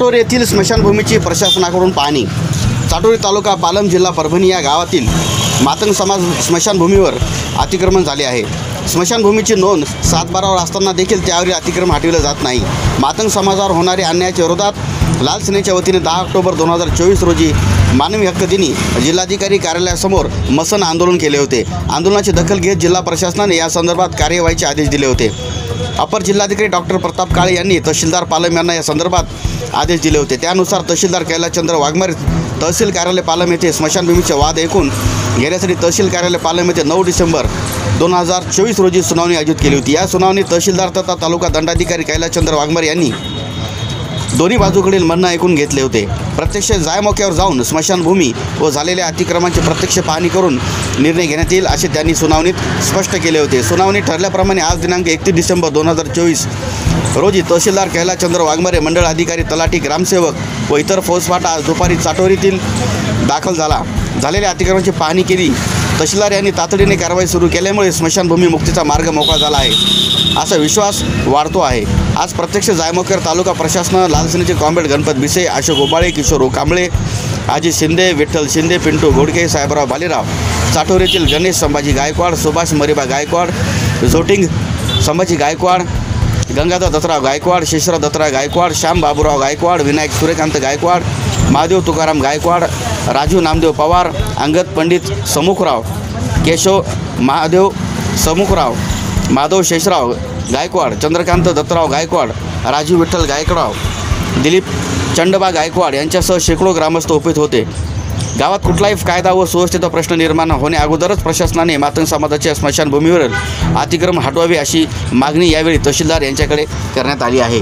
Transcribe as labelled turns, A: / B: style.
A: चाटोर येथील स्मशानभूमीची प्रशासनाकडून पाहणी। चाटोरी तालुका पालम जिल्हा परभणी या गावातील मातंग समाज स्मशानभूमीवर अतिक्रमण झाले आहे। स्मशानभूमीची नोंद 7/12 असताना देखील त्यावर अतिक्रमण हटविलं जात नाही। मातंग समाजावर होणारे अन्यायाच्या विरोधात लाल सेनेच्या वतीने 10 ऑक्टोबर 2024 रोजी मानवी हक्क दिनी जिल्हाधिकारी कार्यालयासमोर मसन आंदोलन केले होते। आंदोलनाची दखल घेत जिल्हा प्रशासनाने या संदर्भात कार्यवाहीचे आदेश दिले होते। अपर जिल्हाधिकारी डॉक्टर प्रताप काळे यांनी तहसीलदार पालम यांना या संदर्भात आदेश दिले होते। त्यानुसार तहसीलदार कैलासचंद्र वाघमारे तहसील कार्यालय पालम येथे स्मशानभूमीचे वाद ऐकून घेण्यासाठी तहसील कार्यालय पालम येथे 9 डिसेंबर 2024 रोजी सुनावणी आयोजित केली होती। या सुनावणीत तहसीलदार तथा तालुका दंडाधिकारी कैलासचंद्र वाघमारे यांनी दोन्ही बाजूकडील म्हणणं ऐकून घेतले होते। प्रत्यक्ष जायमोक्यावर जाऊन स्मशानभूमी व झालेल्या अतिक्रमणाची प्रत्यक्ष पाहणी करून निर्णय घेण्यात येईल असे त्यांनी सुनावणीत स्पष्ट केले होते। सुनावणी ठरल्याप्रमाणे आज दिनांक 31 डिसेंबर 2024 रोजी तहसीलदार कैलासचंद्र वाघमारे, मंडळ अधिकारी, तलाठी, ग्रामसेवक व इतर फौजफाटा आज दुपारी चाटोरीतील दाखल झालेल्या अतिक्रमणाची पाहणी केली। तहसीलदार यांनी तातडीने कारवाई सुरू केल्यामुळे स्मशानभूमी मुक्तीचा मार्ग मोकळा झाला आहे असा विश्वास वाढतो आहे। आज प्रत्यक्ष जायमोक्यावर तालुका प्रशासनानं लालसेनेचे कॉम्रेड गणपत बिसे, अशोक ओबाळे, किशोर कांबळे, अजित शिंदे, विठ्ठल शिंदे, पिंटू घोडके, साहेबराव बालेराव, चाटोरीतील गणेश संभाजी गायकवाड, सुभाष मरिबा गायकवाड, झोटिंग संभाजी गायकवाड, गंगाधर दत्तराव गायकवाड, शेषराव दत्तराव गायकवाड, श्याम बाबूराव गायकवाड, विनायक सूर्यकांत गायकवाड, महादेव तुकाराम गायकवाड, राजू नामदेव पवार, अंगद पंडित समुखराव, केशव महादेव समुखराव, माधव शेषराव गायकवाड, चंद्रकांत दत्तराव गायकवाड, राजू विठ्ठल गायकवाड, दिलीप चंडबा गायकवाड यांच्यासह शेकडो ग्रामस्थ उपस्थित होते। गावात कुठलाही कायदा व सुव्यवस्थेचा प्रश्न निर्माण होण्या अगोदरच प्रशासनाने मातंग समाजाच्या स्मशानभूमीवर अतिक्रमण हटवावे अशी मागणी यावेळी तहसीलदार यांच्याकडे करण्यात आली आहे।